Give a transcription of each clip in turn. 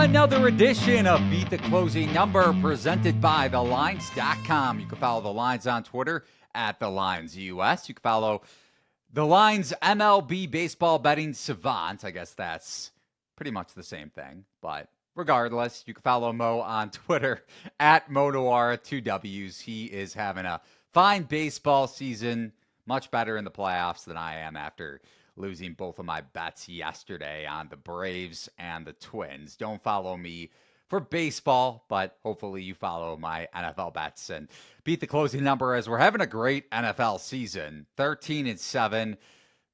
Another edition of Beat the Closing Number presented by TheLines.com. You can follow The Lines on Twitter at TheLinesUS. You can follow The Lines MLB Baseball Betting Savant. I guess that's pretty much the same thing. But regardless, you can follow Mo on Twitter at Nuwwarah, 2 W's. He is having a fine baseball season, much better in the playoffs than I am after losing both of my bets yesterday on the Braves and the Twins. Don't follow me for baseball, but hopefully you follow my NFL bets and beat the closing number as we're having a great NFL season. 13-7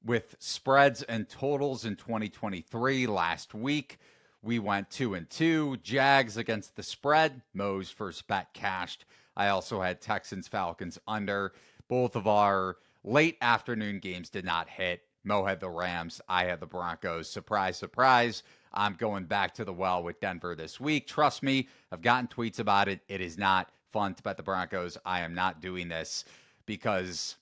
with spreads and totals in 2023. Last week, we went 2-2. Jags against the spread. Mo's first bet cashed. I also had Texans, Falcons under. Both of our late afternoon games did not hit. Mo had the Rams. I had the Broncos. Surprise, surprise. I'm going back to the well with Denver this week. Trust me, I've gotten tweets about it. It is not fun to bet the Broncos. I am not doing this because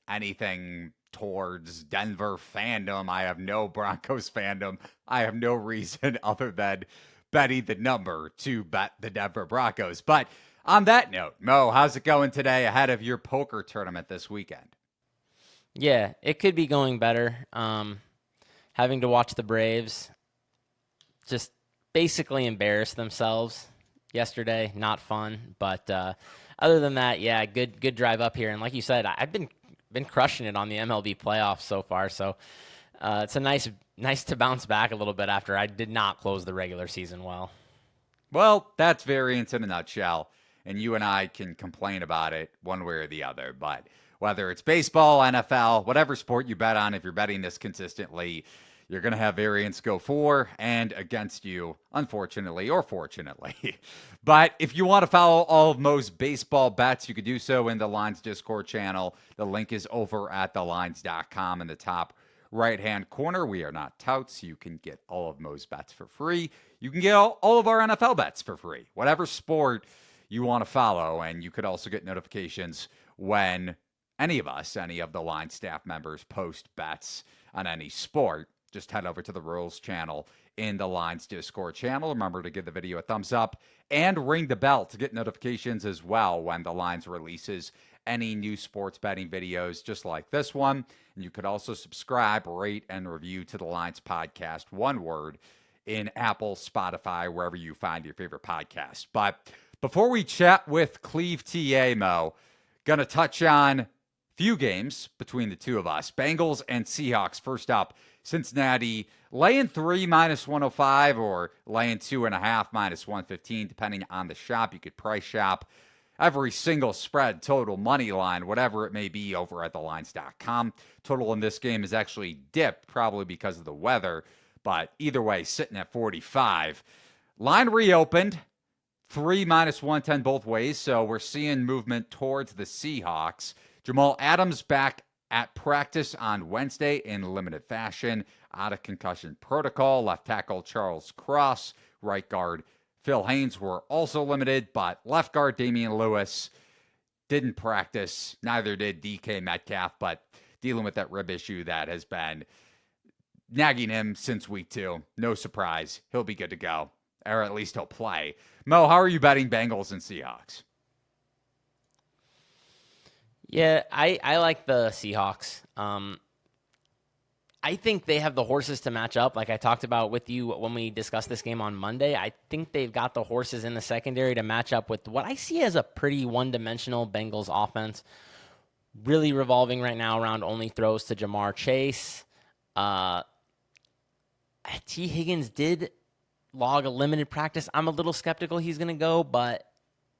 anything towards Denver fandom. I have no Broncos fandom. I have no reason other than betting the number to bet the Denver Broncos. But on that note, Mo, how's it going today ahead of your poker tournament this weekend? Yeah, it could be going better. Having to watch the Braves just basically embarrass themselves yesterday, not fun. But other than that, yeah, good drive up here. And like you said, I've been crushing it on the MLB playoffs so far. So it's a nice to bounce back a little bit after I did not close the regular season well. Well, that's variance in a nutshell. And you and I can complain about it one way or the other, but whether it's baseball, NFL, whatever sport you bet on, if you're betting this consistently, you're going to have variance go for and against you, unfortunately or fortunately. But if you want to follow all of Mo's baseball bets, you could do so in the Lines Discord channel. The link is over at thelines.com in the top right-hand corner. We are not touts. You can get all of Mo's bets for free. You can get all of our NFL bets for free, whatever sport you want to follow. And you could also get notifications when any of the Line staff members post bets on any sport. Just head over to the Rules channel in the Lines Discord channel. Remember to give the video a thumbs up and ring the bell to get notifications as well when the Lines releases any new sports betting videos just like this one. And you could also subscribe, rate, and review to the Lines podcast, one word, in Apple, Spotify, wherever you find your favorite podcast. But before we chat with Cleve TA, Mo, going to touch on few games between the two of us. Bengals and Seahawks. First up, Cincinnati laying 3 minus 105 or laying 2.5 minus 115, depending on the shop. You could price shop every single spread, total, money line, whatever it may be over at thelines.com. Total in this game is actually dipped, probably because of the weather, but either way, sitting at 45. Line reopened, 3 minus 110 both ways, so we're seeing movement towards the Seahawks. Jamal Adams back at practice on Wednesday in limited fashion, out of concussion protocol. Left tackle Charles Cross, right guard Phil Haynes were also limited, but left guard Damian Lewis didn't practice. Neither did DK Metcalf, but dealing with that rib issue that has been nagging him since week 2. No surprise. He'll be good to go, or at least he'll play. Mo, how are you betting Bengals and Seahawks? Yeah, I like the Seahawks. I think they have the horses to match up, like I talked about with you when we discussed this game on Monday. I think they've got the horses in the secondary to match up with what I see as a pretty one-dimensional Bengals offense, really revolving right now around only throws to Jamar Chase. T. Higgins did log a limited practice. I'm a little skeptical he's going to go, but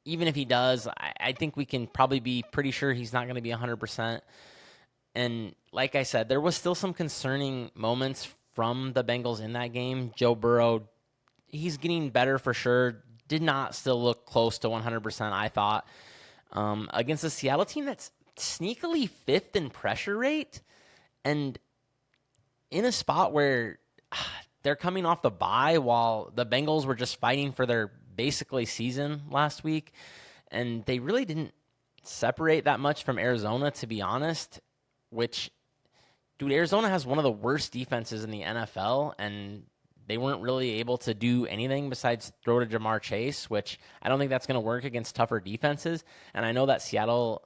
even if he does, I think we can probably be pretty sure he's not going to be 100%. And like I said, there was still some concerning moments from the Bengals in that game. Joe Burrow, he's getting better for sure. Did not still look close to 100%, I thought. Against a Seattle team that's sneakily 5th in pressure rate and in a spot where they're coming off the bye while the Bengals were just fighting for their basically season last week, and they really didn't separate that much from Arizona, to be honest, which, dude, Arizona has one of the worst defenses in the NFL, and they weren't really able to do anything besides throw to Jamar Chase, which I don't think that's going to work against tougher defenses. And I know that Seattle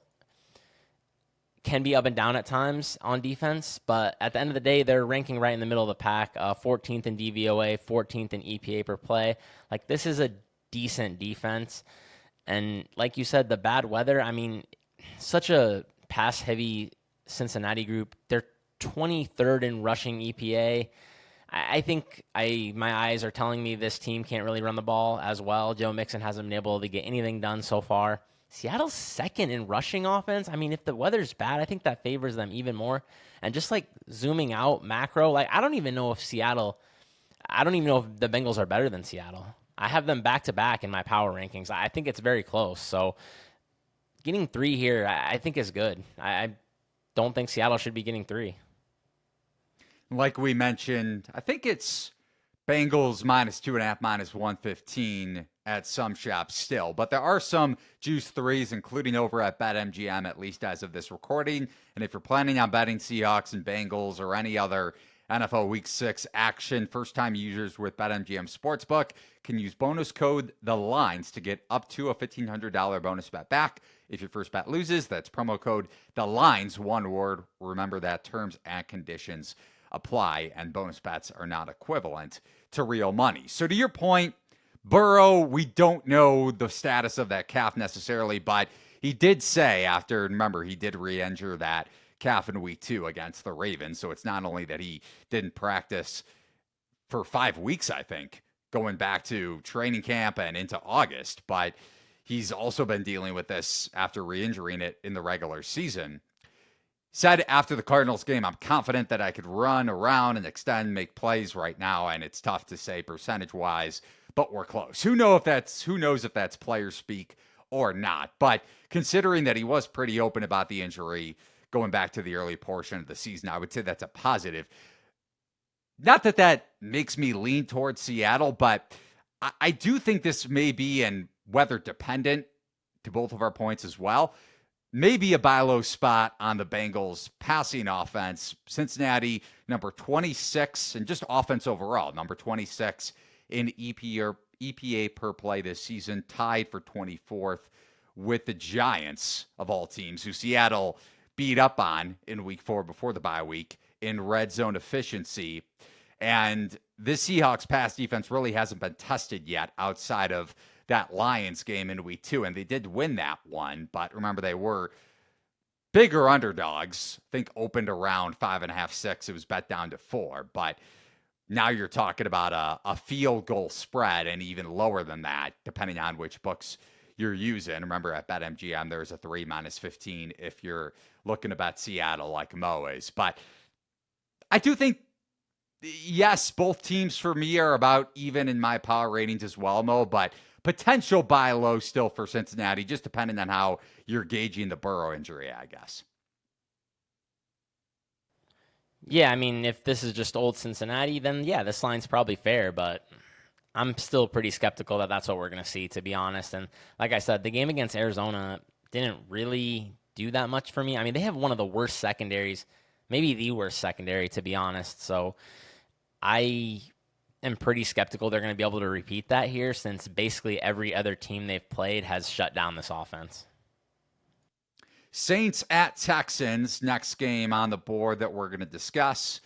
can be up and down at times on defense, but at the end of the day, they're ranking right in the middle of the pack, 14th in DVOA, 14th in EPA per play. Like, this is a decent defense. And like you said, the bad weather, I mean, such a pass-heavy Cincinnati group. They're 23rd in rushing EPA. I think my eyes are telling me this team can't really run the ball as well. Joe Mixon hasn't been able to get anything done so far. Seattle's second in rushing offense. I mean, if the weather's bad, I think that favors them even more. And just like zooming out macro, like I don't even know if the Bengals are better than Seattle. I have them back to back in my power rankings. I think it's very close. So getting 3 here, I think is good. I don't think Seattle should be getting 3. Like we mentioned, I think it's Bengals -2.5, -115 at some shops still. But there are some juice 3s, including over at BetMGM, at least as of this recording. And if you're planning on betting Seahawks and Bengals or any other NFL Week 6 action, first-time users with BetMGM Sportsbook can use bonus code THELINES to get up to a $1,500 bonus bet back. If your first bet loses, that's promo code THELINES, one word. Remember that terms and conditions apply, and bonus bets are not equivalent to real money. So to your point, Burrow, we don't know the status of that calf necessarily, but he did say after, remember, he did re-injure that calf in week 2 against the Ravens. So it's not only that he didn't practice for 5 weeks, I think, going back to training camp and into August, but he's also been dealing with this after re-injuring it in the regular season. Said after the Cardinals game, I'm confident that I could run around and extend, make plays right now, and it's tough to say percentage-wise, but we're close. Who knows if that's player speak or not? But considering that he was pretty open about the injury going back to the early portion of the season, I would say that's a positive. Not that that makes me lean towards Seattle, but I do think this may be, and weather dependent to both of our points as well, maybe a buy low spot on the Bengals passing offense. Cincinnati, number 26, and just offense overall, number 26 in EPA per play this season, tied for 24th with the Giants of all teams, who Seattle beat up on in week 4 before the bye week in red zone efficiency. And this Seahawks pass defense really hasn't been tested yet outside of that Lions game in week 2, and they did win that one. But remember, they were bigger underdogs. I think opened around 5.5, 6. It was bet down to 4. But now you're talking about a field goal spread, and even lower than that, depending on which books you're using. Remember, at BetMGM, there's a 3 -15 if you're looking to bet Seattle like Mo is. But I do think, yes, both teams for me are about even in my power ratings as well, Mo, but potential buy low still for Cincinnati, just depending on how you're gauging the Burrow injury, I guess. Yeah, I mean, if this is just old Cincinnati, then yeah, this line's probably fair, but I'm still pretty skeptical that that's what we're going to see, to be honest. And like I said, the game against Arizona didn't really do that much for me. I mean, they have one of the worst secondaries, maybe the worst secondary, to be honest. So I am pretty skeptical they're going to be able to repeat that here, since basically every other team they've played has shut down this offense. Saints at Texans, next game on the board that we're going to discuss.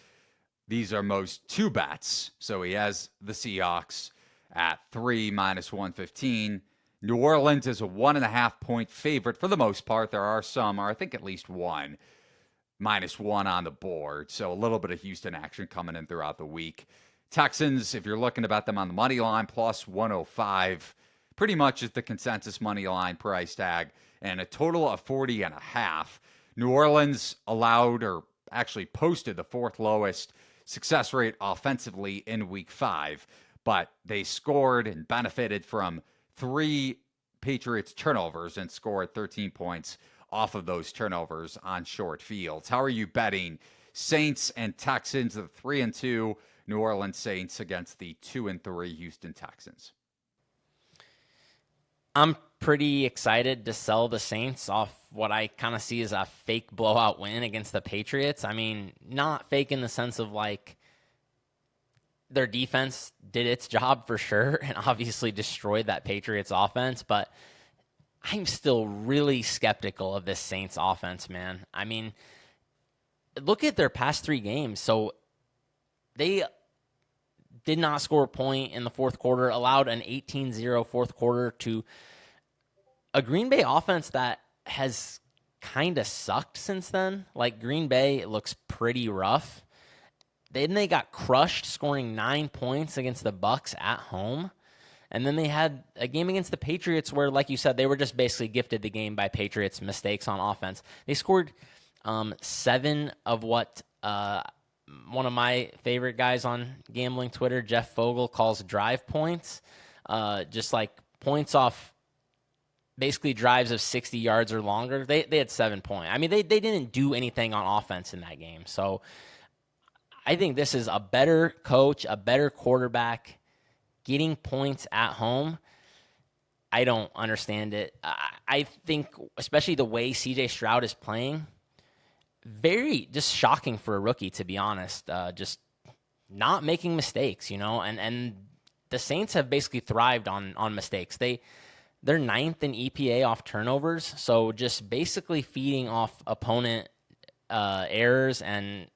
These are most 2 bets. So he has the Seahawks at 3 -115. New Orleans is a 1.5 point favorite for the most part. There are some, or I think at least one, -1 on the board. So a little bit of Houston action coming in throughout the week. Texans, if you're looking to bet them on the money line, plus 105. Pretty much is the consensus money line price tag, and a total of 40.5. New Orleans allowed, or actually posted, the 4th lowest success rate offensively in week 5, but they scored and benefited from 3 Patriots turnovers and scored 13 points off of those turnovers on short fields. How are you betting Saints and Texans, the 3-2 New Orleans Saints against the 2-3 Houston Texans? I'm pretty excited to sell the Saints off what I kind of see as a fake blowout win against the Patriots. I mean, not fake in the sense of like their defense did its job for sure and obviously destroyed that Patriots offense, but I'm still really skeptical of this Saints offense, man. I mean, look at their past 3 games. So they did not score a point in the fourth quarter, allowed an 18-0 fourth quarter to a Green Bay offense that has kind of sucked since then. Like, Green Bay looks pretty rough. Then they got crushed, scoring 9 points against the Bucs at home. And then they had a game against the Patriots where, like you said, they were just basically gifted the game by Patriots' mistakes on offense. They scored 7 of what one of my favorite guys on gambling Twitter, Jeff Fogel, calls drive points. Just like points off basically drives of 60 yards or longer. They had 7 points. I mean, they didn't do anything on offense in that game. So I think this is a better coach, a better quarterback, getting points at home. I don't understand it. I think, especially the way C.J. Stroud is playing, very just shocking for a rookie, to be honest. Just not making mistakes, and the Saints have basically thrived on mistakes. They're 9th in EPA off turnovers, so just basically feeding off opponent errors, and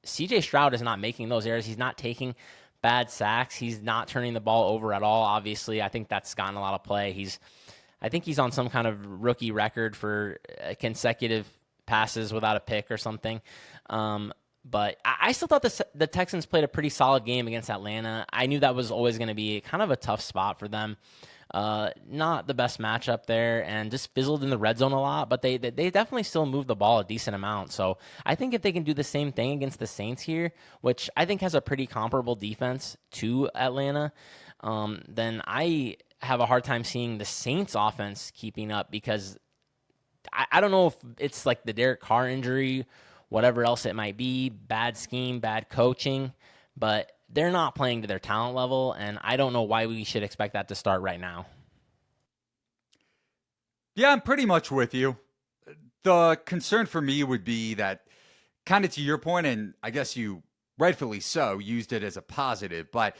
C.J. Stroud is not making those errors. He's not taking bad sacks. He's not turning the ball over at all, obviously. I think that's gotten a lot of play. I think he's on some kind of rookie record for consecutive passes without a pick or something. But I still thought the Texans played a pretty solid game against Atlanta. I knew that was always going to be kind of a tough spot for them. Not the best matchup there, and just fizzled in the red zone a lot, but they definitely still moved the ball a decent amount. So I think if they can do the same thing against the Saints here, which I think has a pretty comparable defense to Atlanta, then I have a hard time seeing the Saints offense keeping up, because I don't know if it's like the Derek Carr injury, whatever else it might be, bad scheme, bad coaching, but they're not playing to their talent level, and I don't know why we should expect that to start right now. Yeah, I'm pretty much with you. The concern for me would be that, kind of to your point, and I guess you rightfully so used it as a positive, but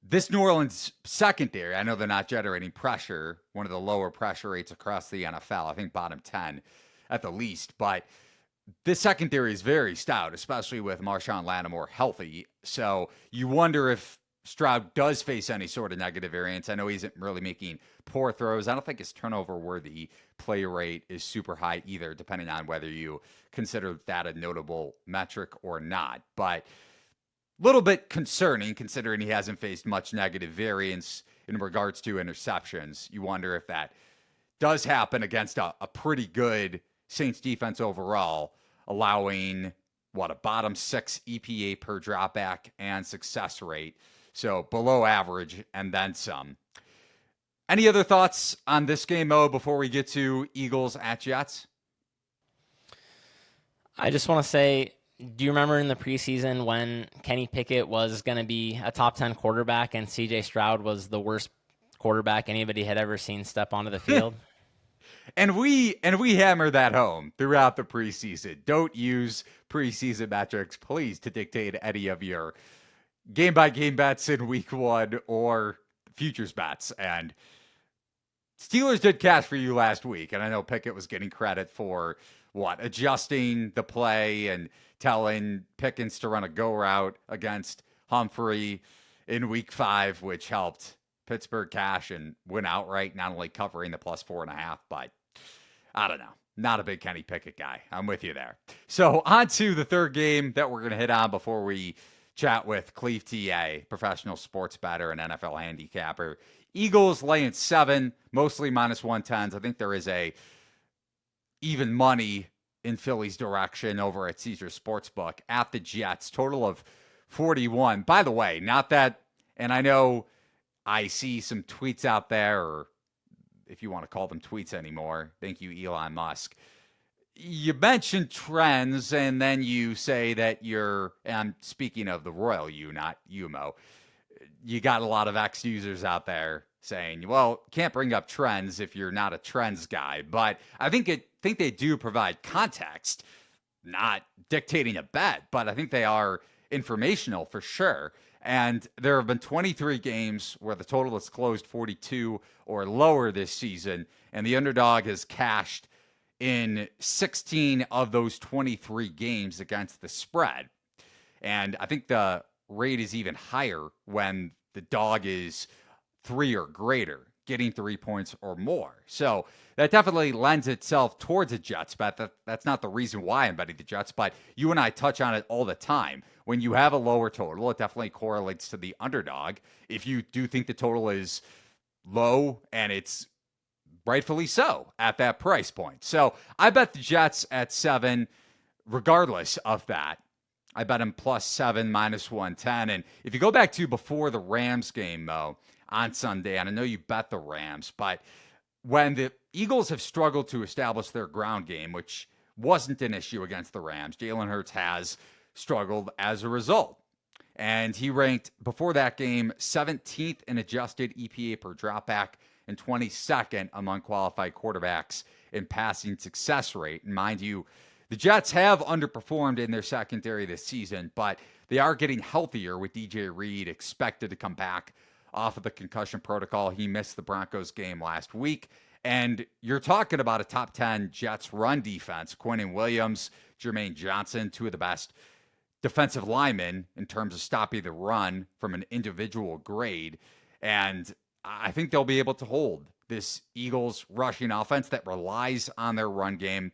this New Orleans secondary, I know they're not generating pressure, one of the lower pressure rates across the NFL, I think bottom 10 at the least, but this secondary is very stout, especially with Marshawn Lattimore healthy. So you wonder if Stroud does face any sort of negative variance. I know he isn't really making poor throws. I don't think his turnover-worthy play rate is super high either, depending on whether you consider that a notable metric or not. But a little bit concerning, considering he hasn't faced much negative variance in regards to interceptions. You wonder if that does happen against a pretty good Saints defense overall, allowing a bottom 6 EPA per dropback and success rate. So below average and then some. Any other thoughts on this game, Mo, before we get to Eagles at Jets? I just want to say, do you remember in the preseason when Kenny Pickett was going to be a top 10 quarterback and CJ Stroud was the worst quarterback anybody had ever seen step onto the field? And we hammer that home throughout the preseason. Don't use preseason metrics, please, to dictate any of your game-by-game bets in week 1 or futures bets. And Steelers did cash for you last week, and I know Pickett was getting credit for, adjusting the play and telling Pickens to run a go route against Humphrey in week 5, which helped Pittsburgh cash and win outright, not only covering the plus 4.5, but I don't know. Not a big Kenny Pickett guy. I'm with you there. So on to the third game that we're going to hit on before we chat with Cleve TA, professional sports bettor and NFL handicapper. Eagles laying 7, mostly minus 110s. I think there is a even money in Philly's direction over at Caesars Sportsbook at the Jets. Total of 41. By the way, not that, and I know I see some tweets out there, or if you want to call them tweets anymore. Thank you, Elon Musk. You mentioned trends, and then you say that and I'm speaking of the royal you, not Mo. You got a lot of X users out there saying, well, can't bring up trends if you're not a trends guy. But I think they do provide context, not dictating a bet, but I think they are informational for sure. And there have been 23 games where the total has closed 42 or lower this season, and the underdog has cashed in 16 of those 23 games against the spread. And I think the rate is even higher when the dog is 3 or greater, getting 3 points or more. So that definitely lends itself towards a Jets bet. That's not the reason why I'm betting the Jets, but you and I touch on it all the time. When you have a lower total, it definitely correlates to the underdog. If you do think the total is low, and it's rightfully so at that price point. So I bet the Jets at 7, regardless of that. I bet him +7, -110. And if you go back to before the Rams game, though, on Sunday, and I know you bet the Rams, but when the Eagles have struggled to establish their ground game, which wasn't an issue against the Rams, Jalen Hurts has struggled as a result. And he ranked, before that game, 17th in adjusted EPA per dropback and 22nd among qualified quarterbacks in passing success rate. And mind you, the Jets have underperformed in their secondary this season, but they are getting healthier with DJ Reed expected to come back off of the concussion protocol. He missed the Broncos game last week. And you're talking about a top 10 Jets run defense. Quinnen Williams, Jermaine Johnson, two of the best defensive linemen in terms of stopping the run from an individual grade. And I think they'll be able to hold this Eagles rushing offense that relies on their run game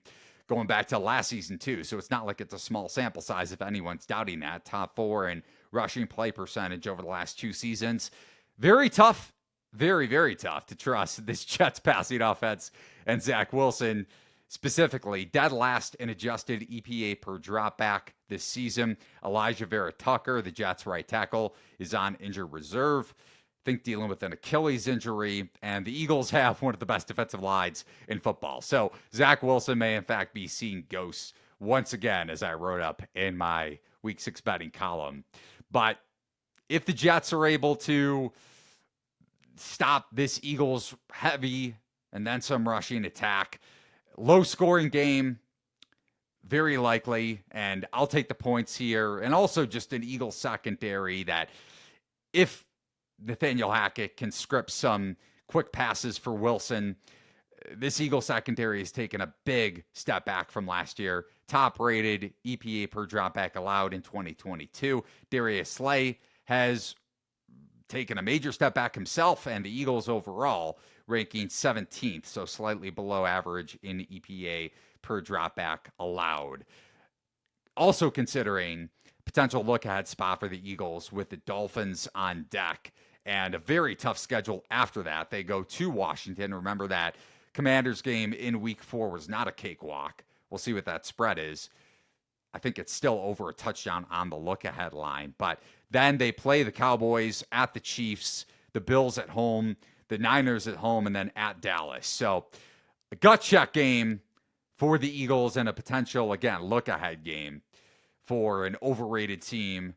going back to last season too. So it's not like it's a small sample size if anyone's doubting that. Top 4 in rushing play percentage over the last 2 seasons. Very tough, very, very tough to trust this Jets passing offense and Zach Wilson specifically. Dead last in adjusted EPA per dropback this season. Elijah Vera Tucker, the Jets right tackle, is on injured reserve. I think dealing with an Achilles injury, and the Eagles have one of the best defensive lines in football. So Zach Wilson may in fact be seeing ghosts once again, as I wrote up in my Week 6 betting column. But if the Jets are able to stop this Eagles heavy and then some rushing attack, low scoring game, very likely, and I'll take the points here. And also just an Eagles secondary that, if Nathaniel Hackett can script some quick passes for Wilson, this Eagles secondary has taken a big step back from last year. Top rated EPA per dropback allowed in 2022. Darius Slay has taken a major step back himself, and the Eagles overall ranking 17th, so slightly below average in EPA per dropback allowed. Also considering potential look-ahead spot for the Eagles with the Dolphins on deck and a very tough schedule after that. They go to Washington. Remember that Commanders game in Week 4 was not a cakewalk. We'll see what that spread is. I think it's still over a touchdown on the look-ahead line. But then they play the Cowboys at the Chiefs, the Bills at home, the Niners at home, and then at Dallas. So a gut check game for the Eagles and a potential, again, look-ahead game for an overrated team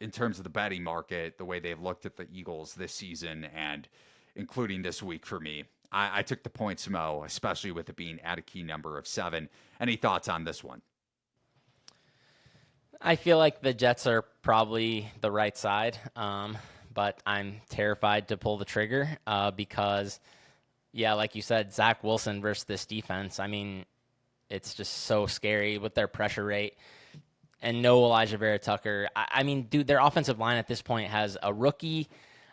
in terms of the betting market, the way they've looked at the Eagles this season and including this week for me. I took the points, Mo, especially with it being at a key number of 7. Any thoughts on this one? I feel like the Jets are probably the right side, but I'm terrified to pull the trigger because, yeah, like you said, Zach Wilson versus this defense, I mean, it's just so scary with their pressure rate. And no Elijah Vera Tucker. I mean, dude, their offensive line at this point has a rookie,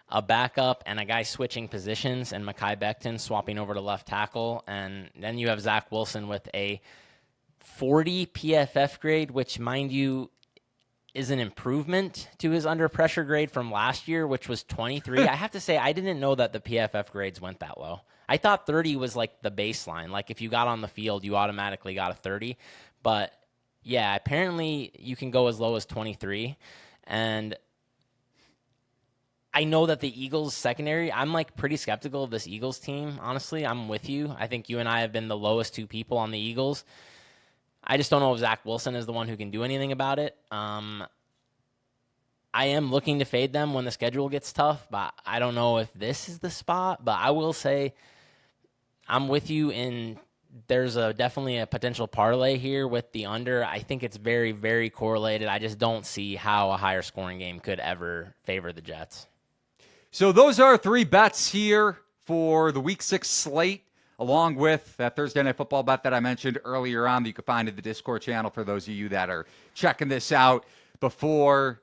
a backup, and a guy switching positions, and Mekhi Becton swapping over to left tackle. And then you have Zach Wilson with a 40 PFF grade, which, mind you, is an improvement to his under pressure grade from last year, which was 23. I have to say, I didn't know that the PFF grades went that low. I thought 30 was like the baseline. Like if you got on the field, you automatically got a 30. But yeah, apparently you can go as low as 23. And I know that the Eagles secondary, I'm like pretty skeptical of this Eagles team. Honestly, I'm with you. I think you and I have been the lowest 2 people on the Eagles. I just don't know if Zach Wilson is the one who can do anything about it. I am looking to fade them when the schedule gets tough, but I don't know if this is the spot. But I will say I'm with you in there's definitely a potential parlay here with the under. I think it's very, very correlated. I just don't see how a higher scoring game could ever favor the Jets. So those are 3 bets here for the Week 6 slate, along with that Thursday Night Football bet that I mentioned earlier on that you can find in the Discord channel for those of you that are checking this out before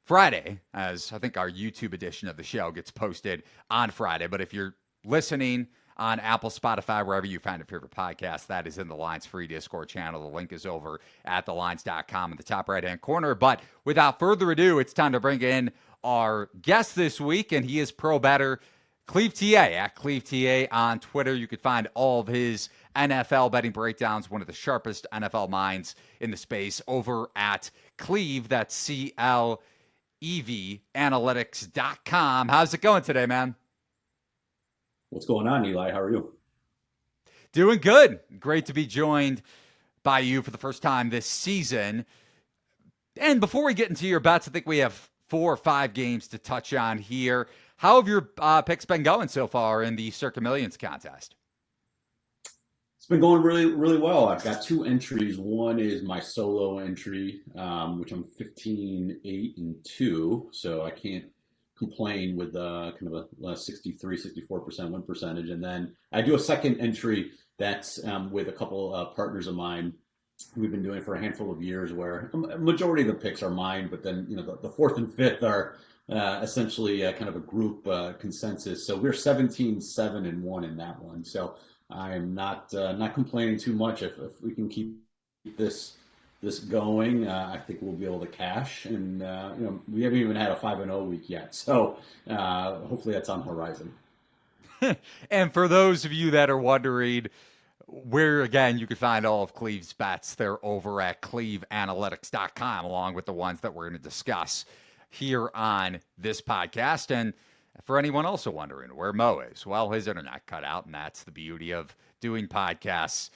Friday, as I think our YouTube edition of the show gets posted on Friday. But if you're listening on Apple, Spotify, wherever you find your favorite podcast, that is in the Lines free Discord channel. The link is over at thelines.com in the top right-hand corner. But without further ado, it's time to bring in our guest this week, and he is pro bettor Cleve TA at Cleve TA on Twitter. You can find all of his NFL betting breakdowns, one of the sharpest NFL minds in the space, over at Cleve, that's CLEV, analytics.com. How's it going today, man? What's going on, Eli? How are you? Doing good. Great to be joined by you for the first time this season. And before we get into your bets, I think we have 4 or 5 games to touch on here. How have your picks been going so far in the Circa Millions contest? It's been going really, really well. I've got 2 entries. One is my solo entry, which I'm 15-8-2, so I can't complain with kind of a 63-64% win percentage. And then I do a second entry that's with a couple partners of mine. We've been doing it for a handful of years, where a majority of the picks are mine, but then the 4th and 5th are essentially kind of a group consensus. So we're 17-7-1 in that one. So I'm not complaining too much. If we can keep this going, I think we'll be able to cash. And we haven't even had a 5-0 week yet, so hopefully that's on the horizon. And for those of you that are wondering where, again, you can find all of Cleve's bets, they're over at Cleveanalytics.com, along with the ones that we're going to discuss here on this podcast. And for anyone also wondering where Mo is, well, his internet cut out, and that's the beauty of doing podcasts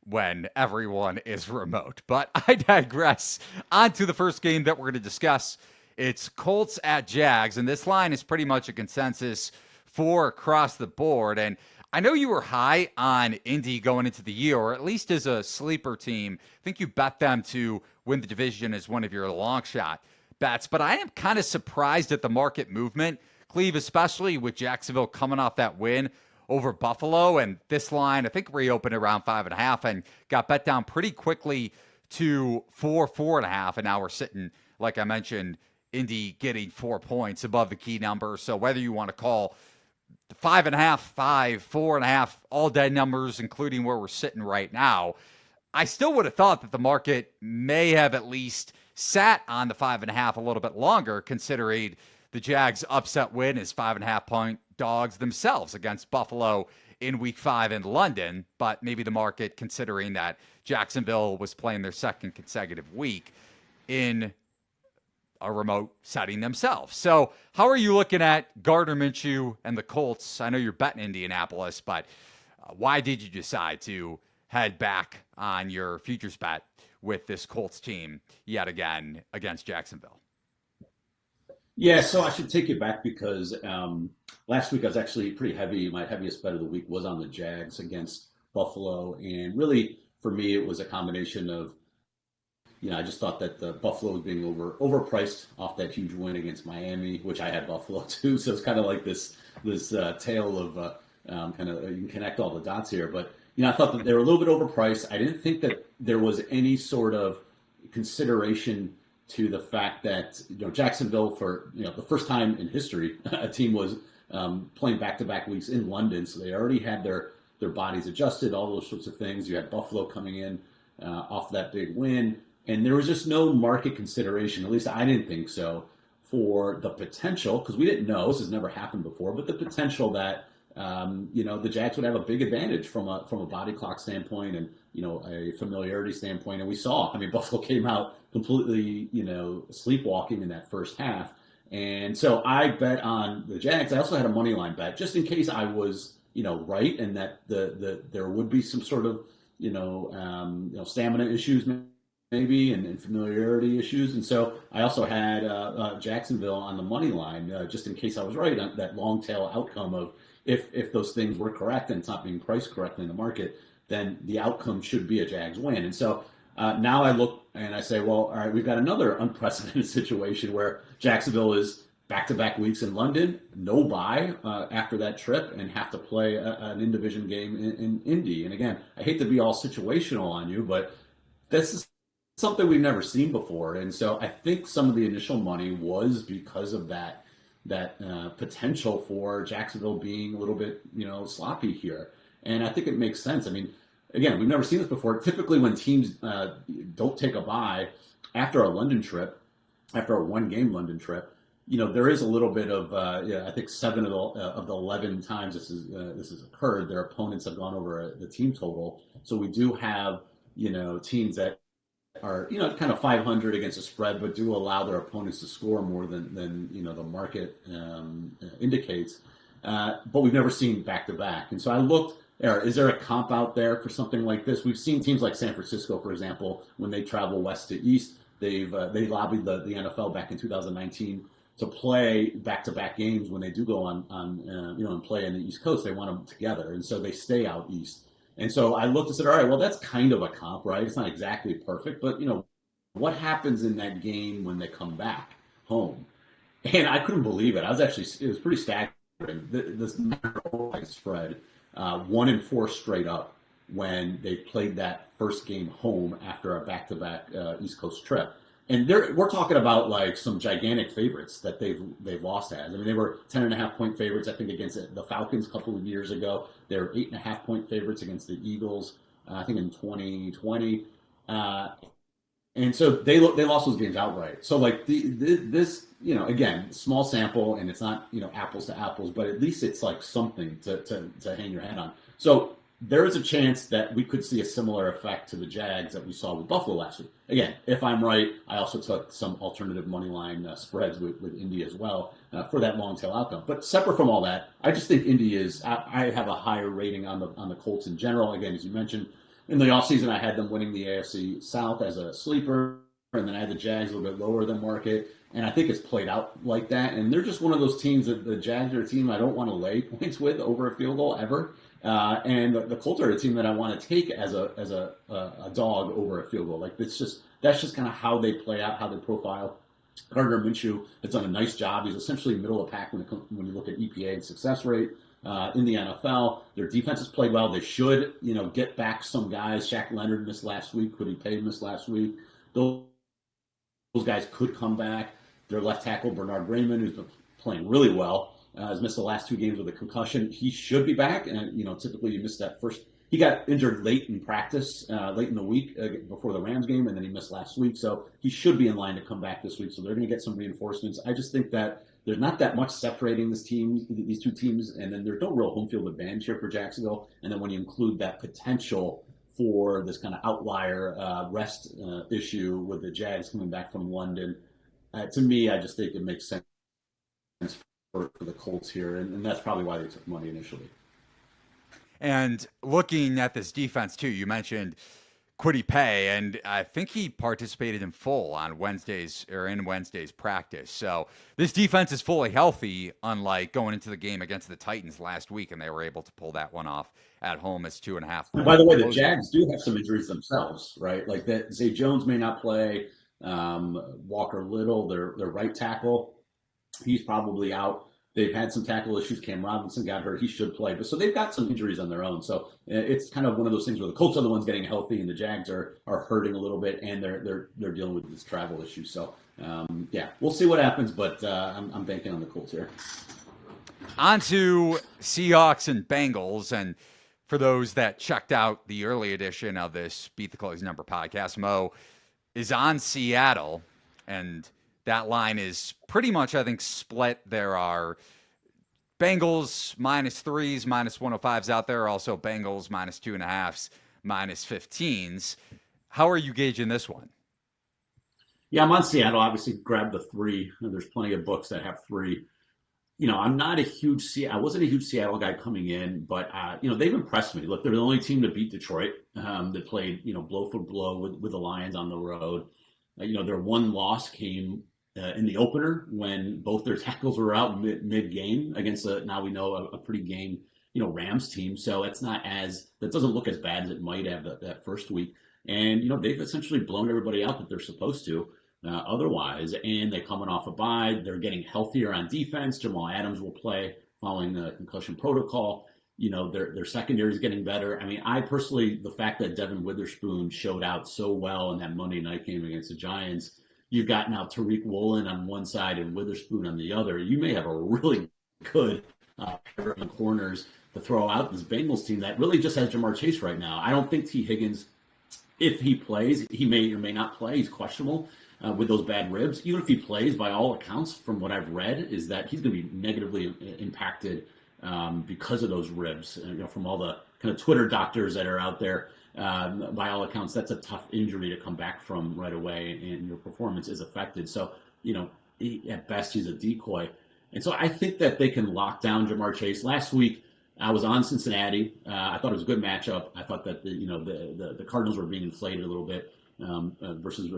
when everyone is remote. But I digress. On to the first game that we're going to discuss. It's Colts at Jags, and this line is pretty much a consensus for across the board. And I know you were high on Indy going into the year, or at least as a sleeper team. I think you bet them to win the division as one of your long shot bets. But I am kind of surprised at the market movement, Cleve, especially with Jacksonville coming off that win over Buffalo. And this line, I think, reopened around 5.5 and got bet down pretty quickly to 4.5. And now we're sitting, like I mentioned, Indy getting 4 points above the key number. So whether you want to call 5.5, 5, 4.5, all dead numbers, including where we're sitting right now, I still would have thought that the market may have at least sat on the 5.5 a little bit longer, considering the Jags' upset win is 5.5-point dogs themselves against Buffalo in Week 5 in London. But maybe the market, considering that Jacksonville was playing their second consecutive week in a remote setting themselves. So how are you looking at Gardner Minshew and the Colts? I know you're betting Indianapolis, but why did you decide to head back on your futures bet with this Colts team yet again against Jacksonville? Yeah, so I should take it back because last week I was actually pretty heavy. My heaviest bet of the week was on the Jags against Buffalo. And really, for me, it was a combination of, I just thought that the Buffalo was being overpriced off that huge win against Miami, which I had Buffalo too. So it's kind of like this tale of kind of, you can connect all the dots here. But I thought that they were a little bit overpriced. I didn't think that there was any sort of consideration to the fact that Jacksonville, for the first time in history, a team was playing back-to-back weeks in London, so they already had their bodies adjusted, all those sorts of things. You had Buffalo coming in off that big win. And there was just no market consideration, at least I didn't think so, for the potential, because we didn't know, this has never happened before, but the potential that, the Jags would have a big advantage from a body clock standpoint and, a familiarity standpoint. And we saw, Buffalo came out completely, sleepwalking in that first half. And so I bet on the Jags. I also had a money line bet, just in case I was, right, and that there would be some sort of, stamina issues, maybe, and familiarity issues. And so I also had Jacksonville on the money line, just in case I was right on that long tail outcome of if those things were correct and it's not being priced correctly in the market, then the outcome should be a Jags win. And so now I look and I say, well, all right, we've got another unprecedented situation where Jacksonville is back-to-back weeks in London, no bye after that trip, and have to play an in-division game in Indy. And again, I hate to be all situational on you, but this is something we've never seen before. And so I think some of the initial money was because of that potential for Jacksonville being a little bit, sloppy here. And I think it makes sense. I mean, again, we've never seen this before. Typically, when teams don't take a bye after a London trip, after a one-game London trip, there is a little bit of, I think 7 of the 11 times this has occurred, their opponents have gone over the team total. So we do have, teams that are, kind of 500 against a spread, but do allow their opponents to score more than the market indicates. But we've never seen back-to-back. And so I looked, is there a comp out there for something like this? We've seen teams like San Francisco, for example, when they travel west to east, they lobbied the NFL back in 2019 to play back-to-back games when they do go on and play in the East Coast. They want them together, and so they stay out east. And so I looked and said, all right, well, that's kind of a comp, right? It's not exactly perfect, but what happens in that game when they come back home? And I couldn't believe it. It was pretty staggering. This spread 1-4 straight up when they played that first game home after a back-to-back East Coast trip. And we're talking about like some gigantic favorites that they've lost as. I mean, they were 10.5-point favorites, I think, against the Falcons a couple of years ago. They were 8.5-point favorites against the Eagles, I think in 2020. And so they lost those games outright. So like this, again, small sample, and it's not apples to apples, but at least it's like something to hang your hat on. So there is a chance that we could see a similar effect to the Jags that we saw with Buffalo last week. Again, if I'm right, I also took some alternative money line spreads with Indy as well for that long tail outcome. But separate from all that, I just think Indy is. I have a higher rating on the Colts in general. Again, as you mentioned, in the offseason, I had them winning the AFC South as a sleeper, and then I had the Jags a little bit lower than market. And I think it's played out like that. And they're just one of those teams that the Jags are a team I don't want to lay points with over a field goal ever. And the Colts are a team that I want to take as a dog over a field goal. Like that's just kind of how they play out, how they profile. Gardner Minshew has done a nice job. He's essentially middle of the pack when you look at EPA and success rate in the NFL. Their defense has played well. They should get back some guys. Shaq Leonard missed last week. Kwity Paye missed last week. Those guys could come back. Their left tackle Bernard Raymond, who's been playing really well, has missed the last 2 games with a concussion. He should be back, and typically you miss that first. He got injured late in practice, late in the week before the Rams game, and then he missed last week. So he should be in line to come back this week. So they're going to get some reinforcements. I just think that there's not that much separating these two teams, and then there's no real home field advantage here for Jacksonville. And then when you include that potential for this kind of outlier rest issue with the Jags coming back from London, to me, I just think it makes sense for the Colts here, and that's probably why they took money initially. And looking at this defense too, you mentioned Kwity Paye, and I think he participated in full on Wednesday's practice. So this defense is fully healthy, unlike going into the game against the Titans last week, and they were able to pull that one off at home as 2.5. By the way, the Jags do have some injuries themselves, right? Like that, Zay Jones may not play. Walker Little, their right tackle, he's probably out. They've had some tackle issues. Cam Robinson got hurt. He should play. But so they've got some injuries on their own. So it's kind of one of those things where the Colts are the ones getting healthy and the Jags are hurting a little bit, and they're dealing with this travel issue. So we'll see what happens, but I'm banking on the Colts here. On to Seahawks and Bengals, and for those that checked out the early edition of this Beat the Closing Number podcast, Mo is on Seattle, and that line is pretty much, I think, split. There are Bengals -3s, -105s out there. Also Bengals -2.5s, -15s. How are you gauging this one? Yeah, I'm on Seattle. Obviously, grab the 3. There's plenty of books that have 3. I'm not I wasn't a huge Seattle guy coming in, but they've impressed me. Look, they're the only team to beat Detroit. That played blow for blow with the Lions on the road. Their one loss came in the opener when both their tackles were out mid game against now we know a pretty game Rams team. So that doesn't look as bad as it might have that first week. And, they've essentially blown everybody out that they're supposed to otherwise. And they're coming off a bye. They're getting healthier on defense. Jamal Adams will play following the concussion protocol. Their secondary is getting better. I mean, I personally, the fact that Devin Witherspoon showed out so well in that Monday night game against the Giants, you've got now Tariq Woolen on one side and Witherspoon on the other. You may have a really good pair of corners to throw out this Bengals team that really just has Jamar Chase right now. I don't think T. Higgins, if he plays, he may or may not play. He's questionable with those bad ribs. Even if he plays, by all accounts, from what I've read, is that he's going to be negatively impacted because of those ribs. From all the kind of Twitter doctors that are out there, by all accounts, that's a tough injury to come back from right away, and your performance is affected. So, at best, he's a decoy. And so I think that they can lock down Jamar Chase. Last week, I was on Cincinnati. I thought it was a good matchup. I thought that the Cardinals were being inflated a little bit versus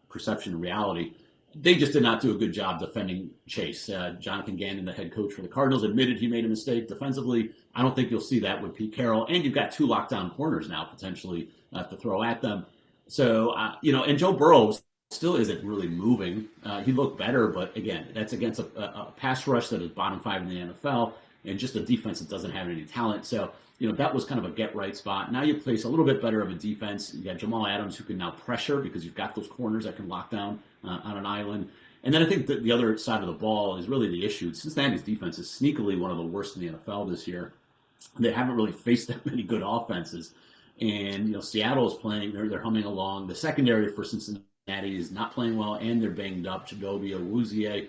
perception and reality. They just did not do a good job defending Chase. Jonathan Gannon, the head coach for the Cardinals, admitted he made a mistake defensively. I don't think you'll see that with Pete Carroll. And you've got 2 lockdown corners now potentially to throw at them. So, and Joe Burrow still isn't really moving. He looked better, but again, that's against a pass rush that is bottom 5 in the NFL and just a defense that doesn't have any talent. So, that was kind of a get-right spot. Now you place a little bit better of a defense. You got Jamal Adams who can now pressure because you've got those corners that can lock down on an island. And then I think that the other side of the ball is really the issue. Cincinnati's defense is sneakily one of the worst in the NFL this year. They haven't really faced that many good offenses. And, Seattle is playing. They're humming along. The secondary for Cincinnati is not playing well, and they're banged up. Chidobe Awuzie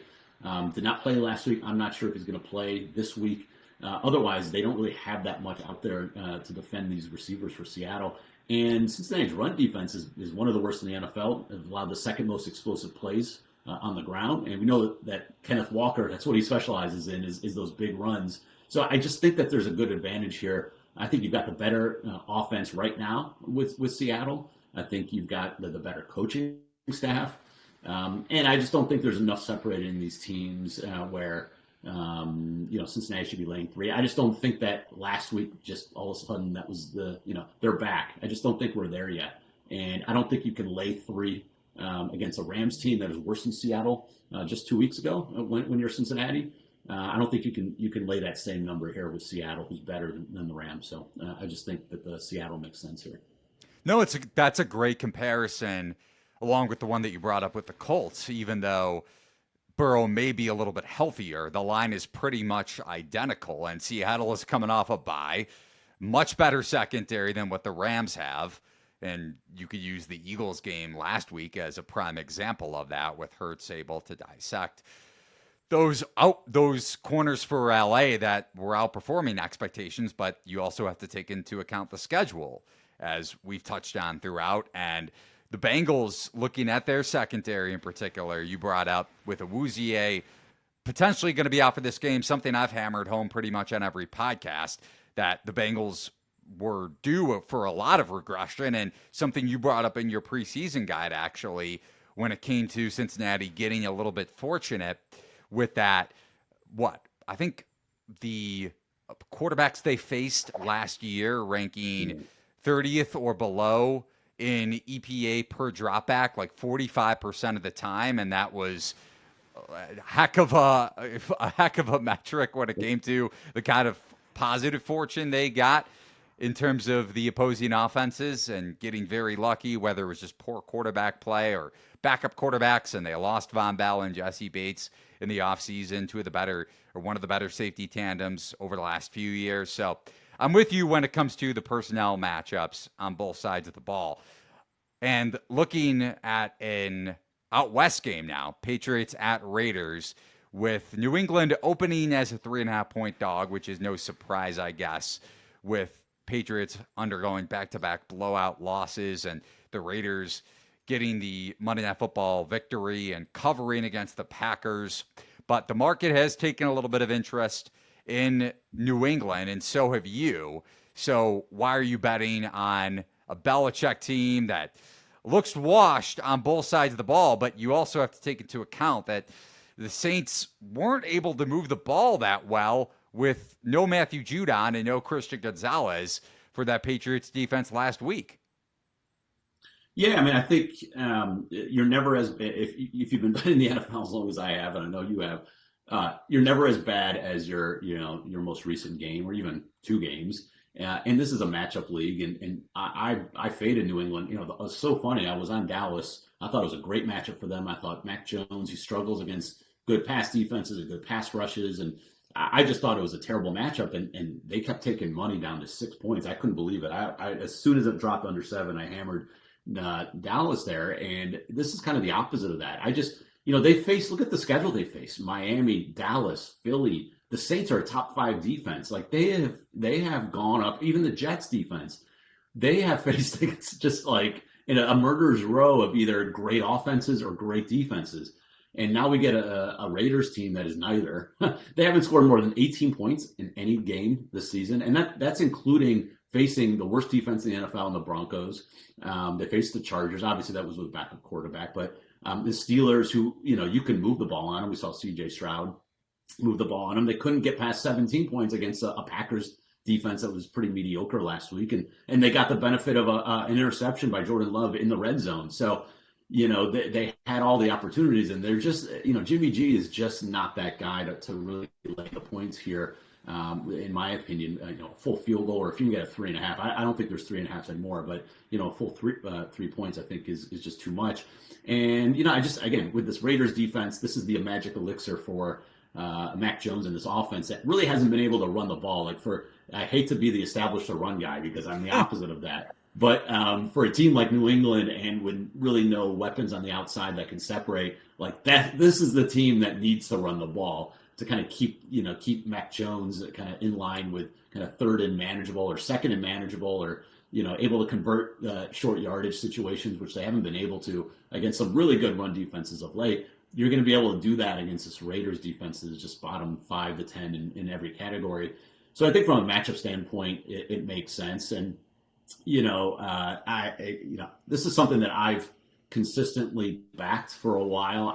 did not play last week. I'm not sure if he's going to play this week. Otherwise, they don't really have that much out there to defend these receivers for Seattle. And Cincinnati's run defense is one of the worst in the NFL. They've allowed the second most explosive plays on the ground. And we know that Kenneth Walker, that's what he specializes in, is those big runs. So I just think that there's a good advantage here. I think you've got the better offense right now with Seattle. I think you've got the better coaching staff. And I just don't think there's enough separating these teams where Cincinnati should be laying 3. I just don't think that last week, just all of a sudden, that was they're back. I just don't think we're there yet. And I don't think you can lay 3 against a Rams team that is worse than Seattle just 2 weeks ago when you're Cincinnati. I don't think you can lay that same number here with Seattle, who's better than the Rams. So I just think that the Seattle makes sense here. No, that's a great comparison, along with the one that you brought up with the Colts, even though Burrow may be a little bit healthier. The line is pretty much identical, and Seattle is coming off a bye. Much better secondary than what the Rams have. And you could use the Eagles game last week as a prime example of that, with Hurts able to dissect those corners for LA that were outperforming expectations. But you also have to take into account the schedule, as we've touched on throughout. And the Bengals, looking at their secondary in particular, you brought up with Awuzie potentially going to be out for this game, something I've hammered home pretty much on every podcast, that the Bengals were due for a lot of regression, and something you brought up in your preseason guide, actually, when it came to Cincinnati getting a little bit fortunate with that. I think the quarterbacks they faced last year ranking 30th or below in EPA per dropback, like 45% of the time, and that was a heck of a metric when it came to the kind of positive fortune they got in terms of the opposing offenses, and getting very lucky, whether it was just poor quarterback play or backup quarterbacks, and they lost Von Bell and Jesse Bates in the offseason, one of the better safety tandems over the last few years. So I'm with you when it comes to the personnel matchups on both sides of the ball. And looking at an out west game now, Patriots at Raiders, with New England opening as a 3.5-point dog, which is no surprise, I guess, with Patriots undergoing back-to-back blowout losses and the Raiders getting the Monday Night Football victory and covering against the Packers. But the market has taken a little bit of interest in New England, and so have you. So why are you betting on a Belichick team that looks washed on both sides of the ball? But you also have to take into account that the Saints weren't able to move the ball that well with no Matthew Judon and no Christian Gonzalez for that Patriots defense last week. Yeah, I mean, I think you're never as if you've been playing the NFL as long as I have, and I know you have. You're never as bad as your most recent game or even two games. And this is a matchup league, and I faded New England. It was so funny. I was on Dallas. I thought it was a great matchup for them. I thought Mac Jones, he struggles against good pass defenses and good pass rushes, and I just thought it was a terrible matchup. And they kept taking money down to 6 points. I couldn't believe it. I as soon as it dropped under 7, I hammered Dallas there, and this is kind of the opposite of that. I just they face, look at the schedule they face: Miami, Dallas, Philly. The Saints are a top 5 defense. Like they have gone up. Even the Jets defense, they have faced just like in a murderer's row of either great offenses or great defenses. And now we get a Raiders team that is neither. They haven't scored more than 18 points in any game this season, and that's including facing the worst defense in the NFL in the Broncos. They faced the Chargers. Obviously, that was with backup quarterback, but the Steelers, who you can move the ball on them. We saw C.J. Stroud move the ball on them. They couldn't get past 17 points against a Packers defense that was pretty mediocre last week, and they got the benefit of an interception by Jordan Love in the red zone. So they had all the opportunities, and they're just Jimmy G is just not that guy to really lay the points here. In my opinion, full field goal, or if you can get a 3.5, I don't think there's 3.5s anymore, but a full 3 points I think is just too much. And I just, again, with this Raiders defense, this is the magic elixir for Mac Jones and this offense that really hasn't been able to run the ball. I hate to be the established run guy because I'm the opposite of that. But for a team like New England, and with really no weapons on the outside that can separate like that, this is the team that needs to run the ball to kind of keep Mac Jones kind of in line with kind of third and manageable or second and manageable, or able to convert short yardage situations, which they haven't been able to against some really good run defenses of late. You're going to be able to do that against this Raiders defense that is just bottom 5 to 10 in every category. So I think from a matchup standpoint, it makes sense. And this is something that I've consistently backed for a while.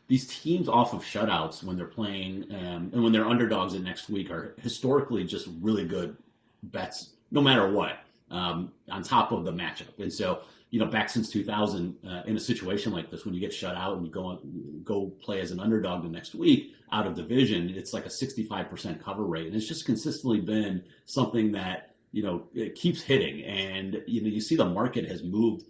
These teams off of shutouts when they're playing and when they're underdogs in next week are historically just really good bets, no matter what, on top of the matchup. And so, back since 2000, in a situation like this, when you get shut out and you go play as an underdog the next week out of division, it's like a 65% cover rate. And it's just consistently been something that, it keeps hitting. And, you see the market has moved.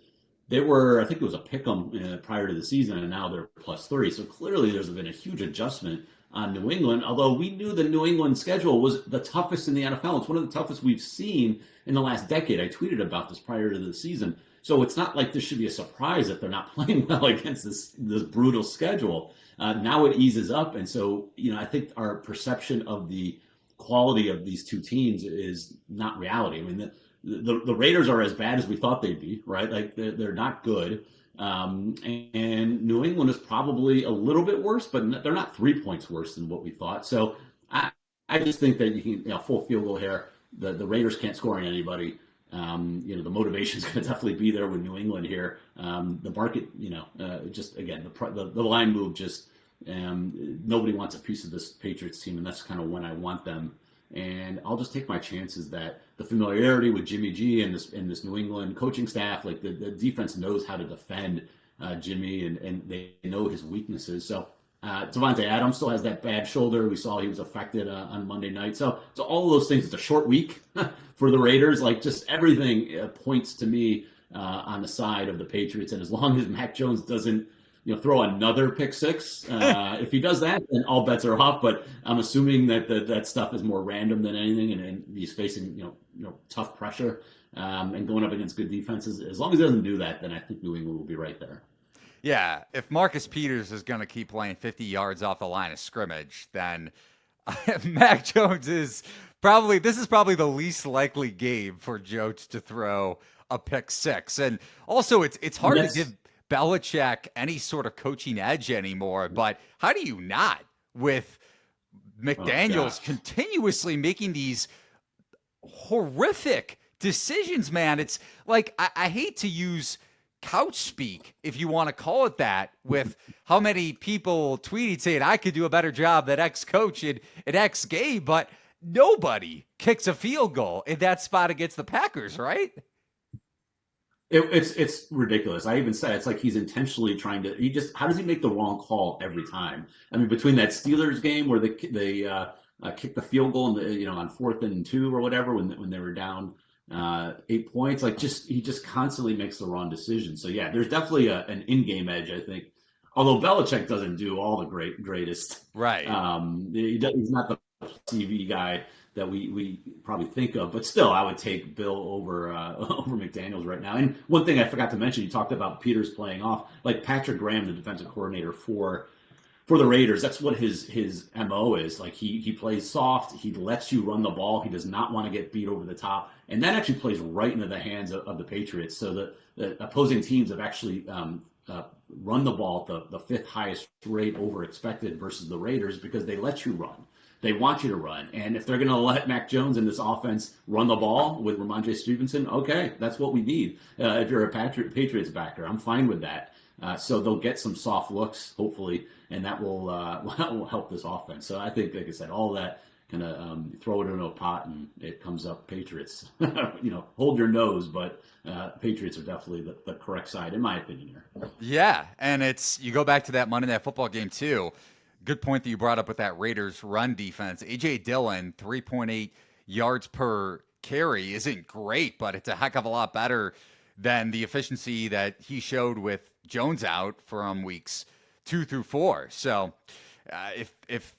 They were, I think it was a pick 'em prior to the season, and now they're +3. So clearly there's been a huge adjustment on New England, although we knew the New England schedule was the toughest in the NFL. It's one of the toughest we've seen in the last decade. I tweeted about this prior to the season. So it's not like this should be a surprise that they're not playing well against this brutal schedule. Now it eases up. And so, I think our perception of the quality of these two teams is not reality. I mean, the Raiders are as bad as we thought they'd be, right? Like they're not good. And New England is probably a little bit worse, but they're not 3 points worse than what we thought. So I just think that you can, full field goal here. The Raiders can't score on anybody. The motivation is going to definitely be there with New England here. The market, just again, the line move just, nobody wants a piece of this Patriots team, and that's kind of when I want them. And I'll just take my chances that the familiarity with Jimmy G and this New England coaching staff, like the defense knows how to defend Jimmy, and they know his weaknesses. So Devontae Adams still has that bad shoulder. We saw he was affected on Monday night. So all of those things. It's a short week for the Raiders. Like just everything points to me on the side of the Patriots. And as long as Mac Jones doesn't throw another pick 6. If he does that, then all bets are off. But I'm assuming that that stuff is more random than anything, and he's facing tough pressure and going up against good defenses. As long as he doesn't do that, then I think New England will be right there. Yeah, if Marcus Peters is going to keep playing 50 yards off the line of scrimmage, then Mac Jones is probably the least likely game for Jones to throw a pick 6. And also, it's hard to give Belichick any sort of coaching edge anymore, but how do you not, with McDaniels continuously making these horrific decisions, man? It's like, I hate to use couch speak, if you want to call it that, with how many people tweeted saying I could do a better job than X coach in X game, but nobody kicks a field goal in that spot against the Packers, right? It's ridiculous. I even said it's like he's intentionally trying to. How does he make the wrong call every time? I mean, between that Steelers game where they kicked the field goal on 4th and 2 or whatever when they were down 8 points, he just constantly makes the wrong decision. So yeah, there's definitely an in-game edge, I think. Although Belichick doesn't do all the greatest, right? He's not the TV guy that we probably think of, but still, I would take Bill over McDaniels right now. And one thing I forgot to mention, you talked about Peters playing off, like Patrick Graham, the defensive coordinator for the Raiders. That's what his MO is. Like he plays soft, he lets you run the ball, he does not want to get beat over the top, and that actually plays right into the hands of the Patriots. So the opposing teams have actually run the ball at the 5th highest rate over expected versus the Raiders because they let you run. They want you to run. And if they're going to let Mac Jones in this offense run the ball with Ramondre Stevenson, okay, that's what we need. If you're a Patriots backer, I'm fine with that. So they'll get some soft looks, hopefully, and that will help this offense. So I think, like I said, all that kind of throw it in a pot and it comes up Patriots. Hold your nose, but Patriots are definitely the correct side, in my opinion here. Yeah, and you go back to that Monday Night Football game, too. Good point that you brought up with that Raiders run defense. A.J. Dillon, 3.8 yards per carry isn't great, but it's a heck of a lot better than the efficiency that he showed with Jones out from weeks 2 through 4. So if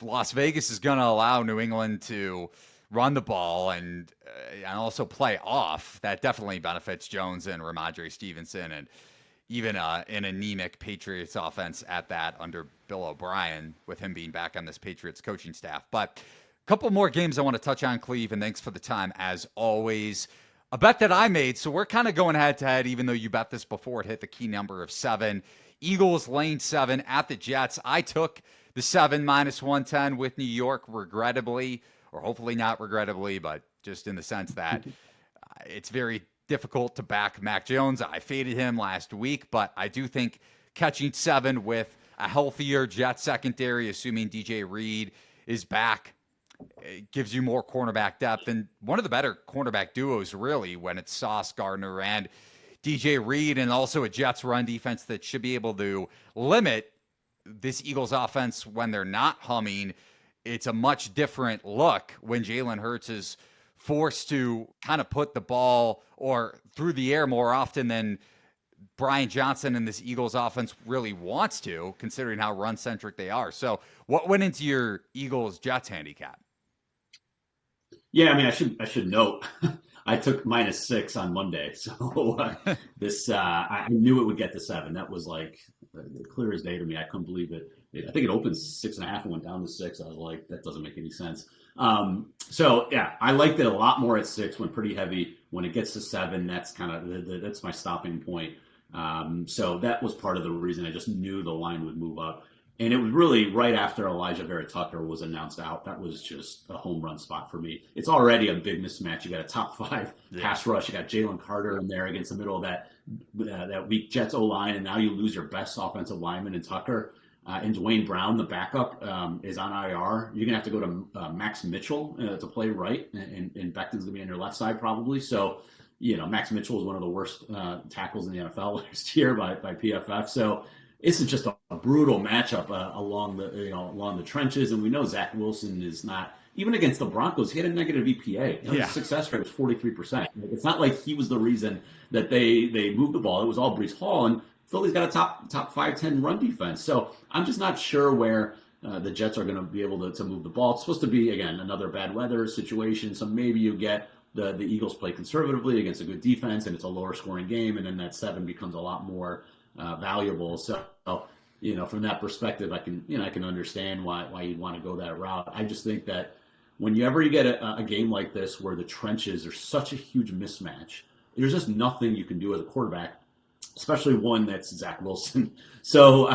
Las Vegas is going to allow New England to run the ball and also play off, that definitely benefits Jones and Ramondre Stevenson and even an anemic Patriots offense at that under Bill O'Brien, with him being back on this Patriots coaching staff. But a couple more games I want to touch on, Cleve, and thanks for the time, as always. A bet that I made, so we're kind of going head-to-head, even though you bet this before it hit the key number of 7. Eagles lane 7 at the Jets. I took the 7 -110 with New York, regrettably, or hopefully not regrettably, but just in the sense that it's very difficult to back Mac Jones. I faded him last week, but I do think catching 7 with a healthier Jets secondary, assuming DJ Reed is back, it gives you more cornerback depth and one of the better cornerback duos, really, when it's Sauce Gardner and DJ Reed, and also a Jets run defense that should be able to limit this Eagles offense when they're not humming. It's a much different look when Jalen Hurts is forced to kind of put the ball or through the air more often than Brian Johnson and this Eagles offense really wants to, considering how run-centric they are. So what went into your Eagles-Jets handicap? Yeah, I mean, I should note, I took -6 on Monday. So I knew it would get to 7. That was like clear as day to me. I couldn't believe it. I think it opened 6.5 and went down to 6. I was like, that doesn't make any sense. So yeah, I liked it a lot more at 6. Went pretty heavy. When it gets to 7, that's kind of that's my stopping point. So that was part of the reason I just knew the line would move up. And it was really right after Elijah Vera Tucker was announced out. That was just a home run spot for me. It's already a big mismatch. You got a top 5 pass rush. You got Jalen Carter in there against the middle of that weak Jets O-line, and now you lose your best offensive lineman in Tucker. And Dwayne Brown, the backup, is on IR. You're going to have to go to Max Mitchell to play right, and Becton's going to be on your left side probably. So, Max Mitchell is one of the worst tackles in the NFL last year by PFF. So this is just a brutal matchup along the trenches. And we know Zach Wilson is not, even against the Broncos, he had a negative EPA. His success rate was 43%. It's not like he was the reason that they moved the ball. It was all Breece Hall. And Philly's got a top 5-10 run defense. So I'm just not sure where the Jets are going to be able to move the ball. It's supposed to be, again, another bad weather situation. So maybe you get the Eagles play conservatively against a good defense, and it's a lower scoring game, and then that 7 becomes a lot more valuable. So, from that perspective, I can understand why you'd want to go that route. I just think that whenever you get a game like this where the trenches are such a huge mismatch, there's just nothing you can do as a quarterback, especially one that's Zach Wilson. So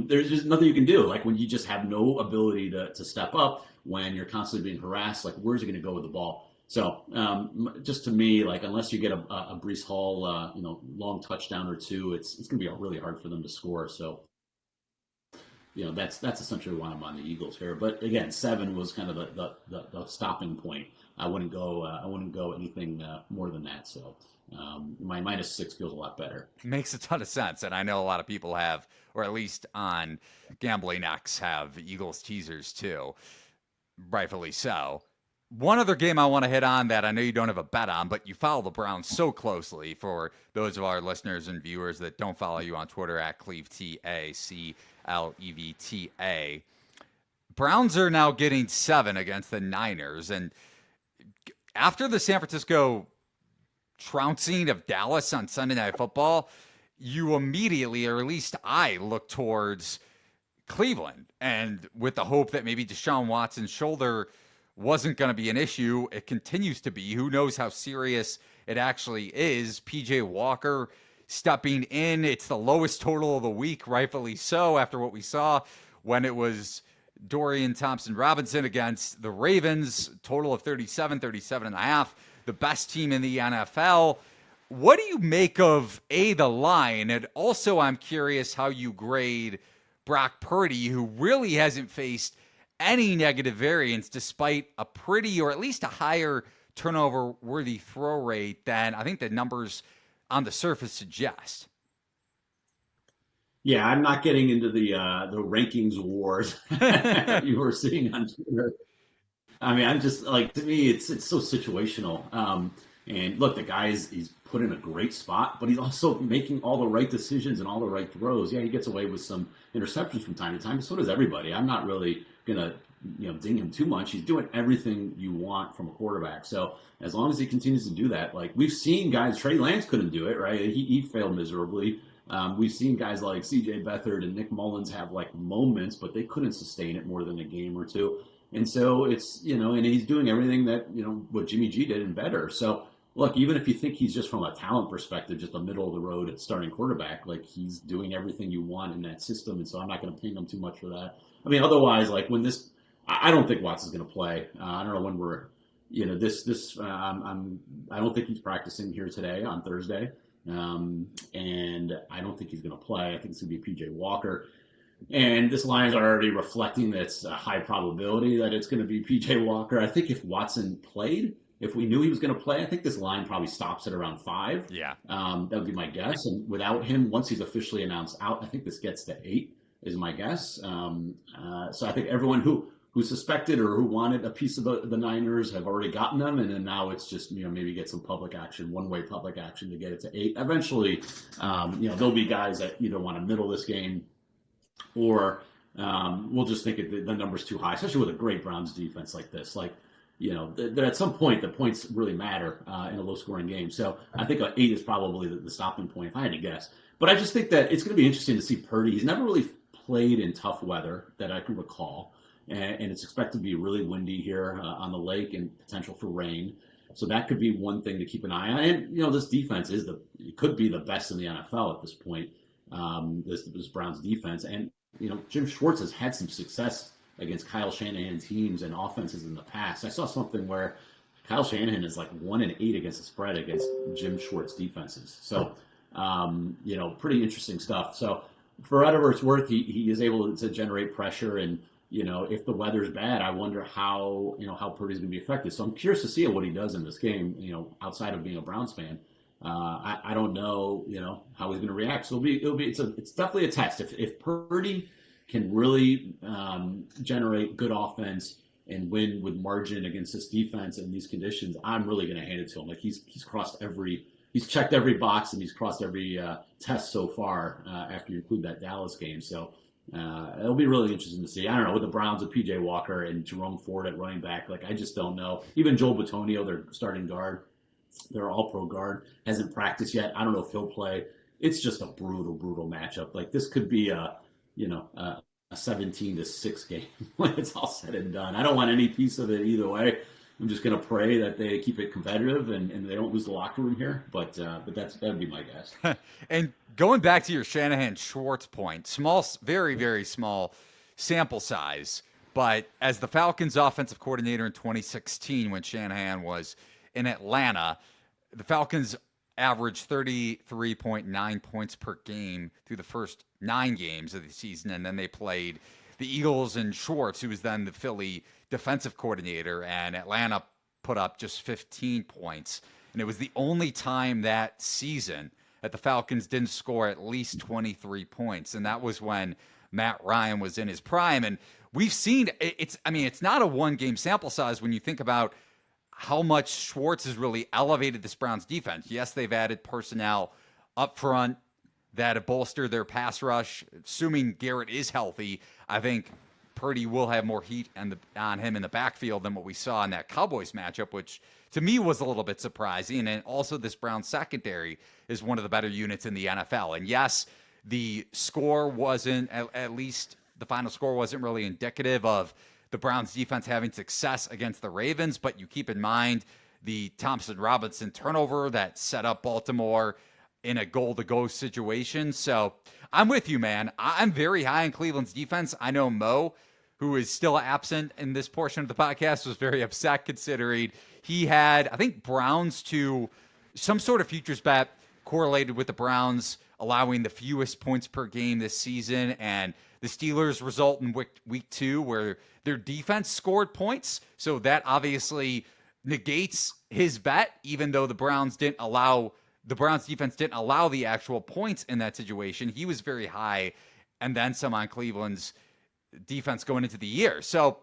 there's just nothing you can do. Like when you just have no ability to step up, when you're constantly being harassed, like where's he going to go with the ball? So just to me, like unless you get a Breece Hall, long touchdown or 2, it's going to be really hard for them to score. So that's essentially why I'm on the Eagles here. But again, 7 was kind of the stopping point. I wouldn't go anything more than that. So my -6 feels a lot better. Makes a ton of sense. And I know a lot of people have, or at least on Gambling X, have Eagles teasers too. Rightfully so. One other game I want to hit on that I know you don't have a bet on, but you follow the Browns so closely. For those of our listeners and viewers that don't follow you on Twitter at CleveTA, CLEVTA. Browns are now getting 7 against the Niners. And after the San Francisco trouncing of Dallas on Sunday Night Football, you immediately, or at least I, look towards Cleveland. And with the hope that maybe Deshaun Watson's shoulder wasn't going to be an issue, it continues to be. Who knows how serious it actually is? PJ Walker stepping in. It's the lowest total of the week, rightfully so, after what we saw when it was Dorian Thompson-Robinson against the Ravens. Total of 37 and a half. The best team in the NFL. What do you make of, the line? And also, I'm curious how you grade Brock Purdy, who really hasn't faced any negative variance despite a pretty, or at least a higher turnover-worthy throw rate than I think the numbers on the surface suggest. Yeah, I'm not getting into the rankings wars you were seeing on Twitter. I mean, I'm just like, to me, it's so situational. And look, the he's put in a great spot, but he's also making all the right decisions and all the right throws. Yeah, he gets away with some interceptions from time to time, but so does everybody. I'm not really gonna ding him too much. He's doing everything you want from a quarterback. So as long as he continues to do that, like we've seen guys, Trey Lance couldn't do it, right? He failed miserably. We've seen guys like C.J. Beathard and Nick Mullins have like moments, but they couldn't sustain it more than a game or two. And so it's, and he's doing everything that, what Jimmy G did and better. So look, even if you think he's just from a talent perspective, just a middle of the road at starting quarterback, like he's doing everything you want in that system. And so I'm not going to ping him too much for that. I mean, otherwise, like I don't think Watson's going to play. I don't know when we're, I don't think he's practicing here today on Thursday. And I don't think he's going to play. I think it's going to be PJ Walker. And this line is already reflecting that it's a high probability that it's going to be PJ Walker. I think if Watson played, if we knew he was going to play, I think this line probably stops at around 5. Yeah. That would be my guess. And without him, once he's officially announced out, I think this gets to 8 is my guess. So I think everyone who suspected or who wanted a piece of the Niners have already gotten them. And then now it's just, maybe get some public action, one-way public action to get it to 8. Eventually, there'll be guys that either want to middle this game or we'll just think the number's too high, especially with a great Browns defense like this. Like, at some point, the points really matter in a low-scoring game. So I think 8 is probably the stopping point, if I had to guess. But I just think that it's going to be interesting to see Purdy. He's never really played in tough weather that I can recall. And it's expected to be really windy here on the lake and potential for rain. So that could be one thing to keep an eye on. And, this defense it could be the best in the NFL at this point, this Browns defense. And, Jim Schwartz has had some success against Kyle Shanahan teams and offenses in the past. I saw something where Kyle Shanahan is like 1-8 against the spread against Jim Schwartz defenses. So, pretty interesting stuff. So for whatever it's worth, he is able to generate pressure. And, if the weather's bad, I wonder how Purdy's going to be affected. So I'm curious to see what he does in this game, outside of being a Browns fan. I don't know, how he's going to react. So it's definitely a test. If Purdy can really generate good offense and win with margin against this defense in these conditions, I'm really going to hand it to him. Like he's checked every box and he's crossed every test so far after you include that Dallas game. So it'll be really interesting to see. I don't know, with the Browns with PJ Walker and Jerome Ford at running back, like I just don't know. Even Joel Bitonio, their starting guard, their all-pro guard, hasn't practiced yet. I don't know if he'll play. It's just a brutal matchup. Like this could be a 17-6 game when it's all said and done. I don't want any piece of it either way. I'm just going to pray that they keep it competitive and they don't lose the locker room here. But that'd be my guess. And going back to your Shanahan-Schwartz point, small, very, very small sample size. But as the Falcons offensive coordinator in 2016, when Shanahan was in Atlanta, the Falcons averaged 33.9 points per game through the first 9 games of the season, and then they played the Eagles and Schwartz, who was then the Philly defensive coordinator, and Atlanta put up just 15 points. And it was the only time that season that the Falcons didn't score at least 23 points, and that was when Matt Ryan was in his prime. And we've seen it's not a one-game sample size when you think about how much Schwartz has really elevated this Browns defense. Yes, they've added personnel up front that have bolstered their pass rush. Assuming Garrett is healthy, I think Purdy will have more heat on him in the backfield than what we saw in that Cowboys matchup, which to me was a little bit surprising. And also this Browns secondary is one of the better units in the NFL. And yes, the score wasn't, at least the final score wasn't really indicative of the Browns defense having success against the Ravens, but you keep in mind the Thompson Robinson turnover that set up Baltimore in a goal-to-go situation. So I'm with you, man. I'm very high in Cleveland's defense. I know Mo, who is still absent in this portion of the podcast, was very upset considering he had, I think, Browns to some sort of futures bet correlated with the Browns allowing the fewest points per game this season, and the Steelers result in week 2 where their defense scored points. So that obviously negates his bet, even though the Browns defense didn't allow the actual points in that situation. He was very high, and then some on Cleveland's defense going into the year. So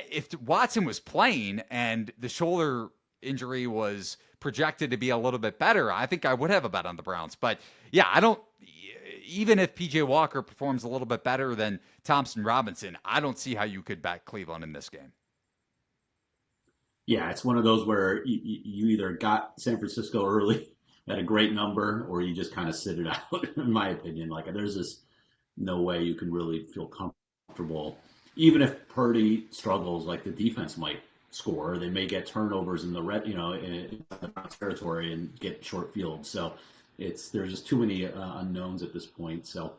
if Watson was playing and the shoulder injury was projected to be a little bit better, I think I would have a bet on the Browns. But yeah, even if PJ Walker performs a little bit better than Thompson Robinson, I don't see how you could bet Cleveland in this game. Yeah, it's one of those where you either got San Francisco early at a great number, or you just kind of sit it out, in my opinion. Like, there's just no way you can really feel comfortable. Even if Purdy struggles, like, the defense might score. They may get turnovers in the in the territory and get short fields. So there's just too many unknowns at this point. So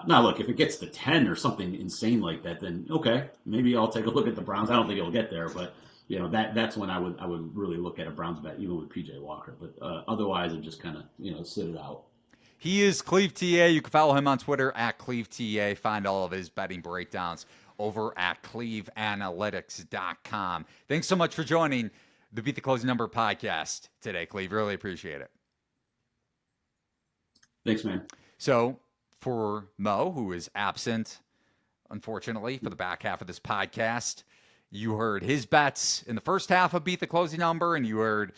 now, look, if it gets to 10 or something insane like that, then okay, maybe I'll take a look at the Browns. I don't think it'll get there, but that's when I would really look at a Browns bet, even with PJ Walker. But otherwise, I'm just kind of sit it out. He is Cleve TA. You can follow him on Twitter at Cleve TA. Find all of his betting breakdowns over at Cleveanalytics.com. Thanks so much for joining the Beat the Closing Number podcast today, Cleve. Really appreciate it. Thanks, man. So for Mo, who is absent, unfortunately, for the back half of this podcast, you heard his bets in the first half of Beat the Closing Number, and you heard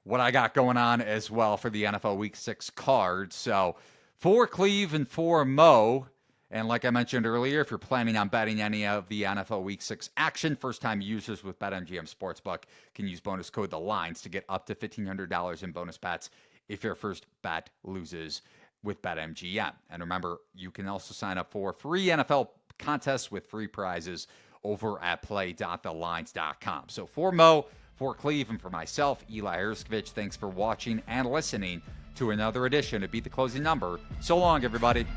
what I got going on as well for the NFL Week 6 card. So for Cleve and for Mo, and like I mentioned earlier, if you're planning on betting any of the NFL Week 6 action, first-time users with BetMGM Sportsbook can use bonus code THELINES to get up to $1,500 in bonus bets if your first bet loses with BetMGM. And remember, you can also sign up for free NFL contests with free prizes over at play.thelines.com. So for Mo, for Cleve, and for myself, Eli Herskovich, thanks for watching and listening to another edition of Beat the Closing Number. So long, everybody.